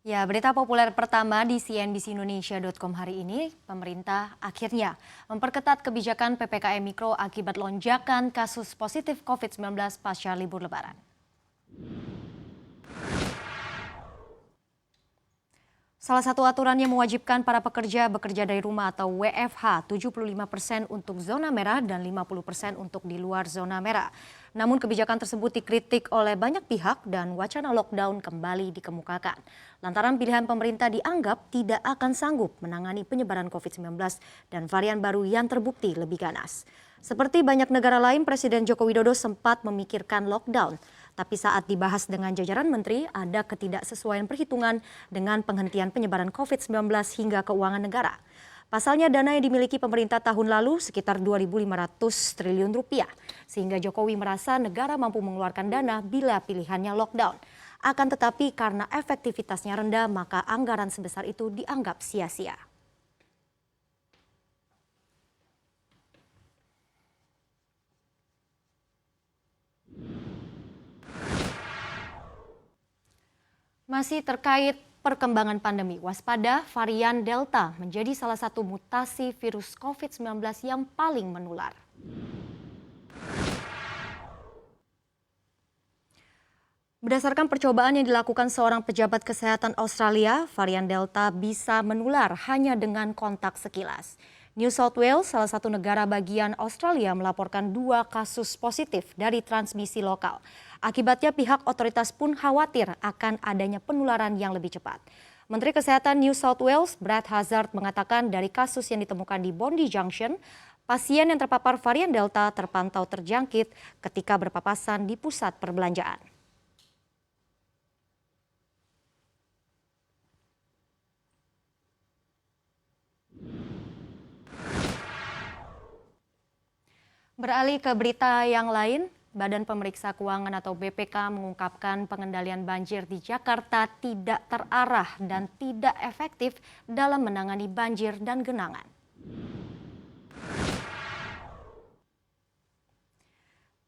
Ya, berita populer pertama di cnbcindonesia.com hari ini, pemerintah akhirnya memperketat kebijakan PPKM Mikro akibat lonjakan kasus positif COVID-19 pasca libur Lebaran. Salah satu aturan yang mewajibkan para pekerja bekerja dari rumah atau WFH 75% untuk zona merah dan 50% untuk di luar zona merah. Namun kebijakan tersebut dikritik oleh banyak pihak dan wacana lockdown kembali dikemukakan. Lantaran pilihan pemerintah dianggap tidak akan sanggup menangani penyebaran COVID-19 dan varian baru yang terbukti lebih ganas. Seperti banyak negara lain, Presiden Joko Widodo sempat memikirkan lockdown. Tapi saat dibahas dengan jajaran menteri, ada ketidaksesuaian perhitungan dengan penghentian penyebaran COVID-19 hingga keuangan negara. Pasalnya dana yang dimiliki pemerintah tahun lalu sekitar 2.500 triliun rupiah. Sehingga Jokowi merasa negara mampu mengeluarkan dana bila pilihannya lockdown. Akan tetapi karena efektivitasnya rendah, maka anggaran sebesar itu dianggap sia-sia. Masih terkait perkembangan pandemi, waspada varian Delta menjadi salah satu mutasi virus COVID-19 yang paling menular. Berdasarkan percobaan yang dilakukan seorang pejabat kesehatan Australia, varian Delta bisa menular hanya dengan kontak sekilas. New South Wales, salah satu negara bagian Australia, melaporkan 2 kasus positif dari transmisi lokal. Akibatnya pihak otoritas pun khawatir akan adanya penularan yang lebih cepat. Menteri Kesehatan New South Wales, Brad Hazzard, mengatakan dari kasus yang ditemukan di Bondi Junction, pasien yang terpapar varian Delta terpantau terjangkit ketika berpapasan di pusat perbelanjaan. Beralih ke berita yang lain, Badan Pemeriksa Keuangan atau BPK mengungkapkan pengendalian banjir di Jakarta tidak terarah dan tidak efektif dalam menangani banjir dan genangan.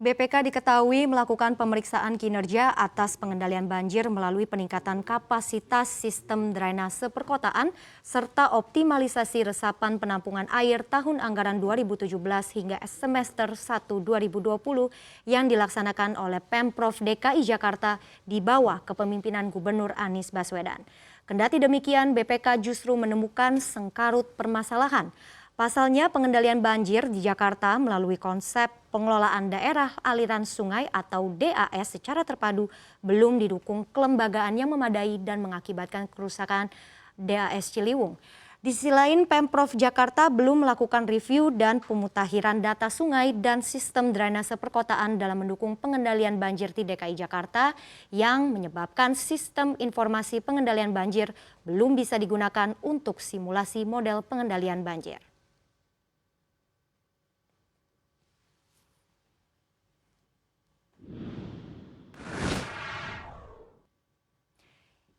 BPK diketahui melakukan pemeriksaan kinerja atas pengendalian banjir melalui peningkatan kapasitas sistem drainase perkotaan serta optimalisasi resapan penampungan air tahun anggaran 2017 hingga semester 1 2020 yang dilaksanakan oleh Pemprov DKI Jakarta di bawah kepemimpinan Gubernur Anies Baswedan. Kendati demikian, BPK justru menemukan sengkarut permasalahan. Pasalnya pengendalian banjir di Jakarta melalui konsep pengelolaan daerah aliran sungai atau DAS secara terpadu belum didukung kelembagaan yang memadai dan mengakibatkan kerusakan DAS Ciliwung. Di sisi lain, Pemprov Jakarta belum melakukan review dan pemutakhiran data sungai dan sistem drainase perkotaan dalam mendukung pengendalian banjir di DKI Jakarta yang menyebabkan sistem informasi pengendalian banjir belum bisa digunakan untuk simulasi model pengendalian banjir.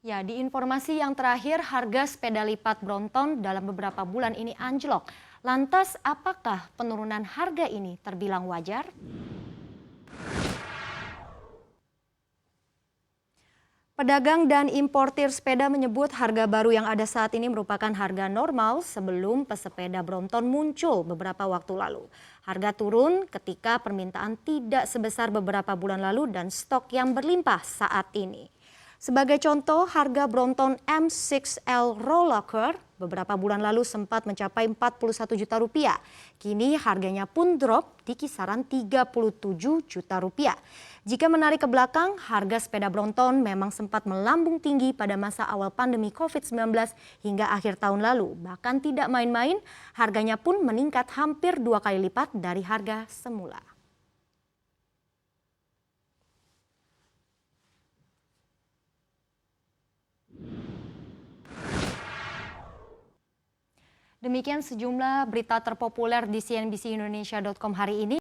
Ya, di informasi yang terakhir, harga sepeda lipat Brompton dalam beberapa bulan ini anjlok. Lantas, apakah penurunan harga ini terbilang wajar? Pedagang dan importir sepeda menyebut harga baru yang ada saat ini merupakan harga normal sebelum pesepeda Brompton muncul beberapa waktu lalu. Harga turun ketika permintaan tidak sebesar beberapa bulan lalu dan stok yang berlimpah saat ini. Sebagai contoh, harga Brompton M6L Rollocker beberapa bulan lalu sempat mencapai 41 juta rupiah. Kini harganya pun drop di kisaran 37 juta rupiah. Jika menarik ke belakang, harga sepeda Brompton memang sempat melambung tinggi pada masa awal pandemi COVID-19 hingga akhir tahun lalu. Bahkan tidak main-main, harganya pun meningkat hampir 2 kali lipat dari harga semula. Demikian sejumlah berita terpopuler di cnbcindonesia.com hari ini.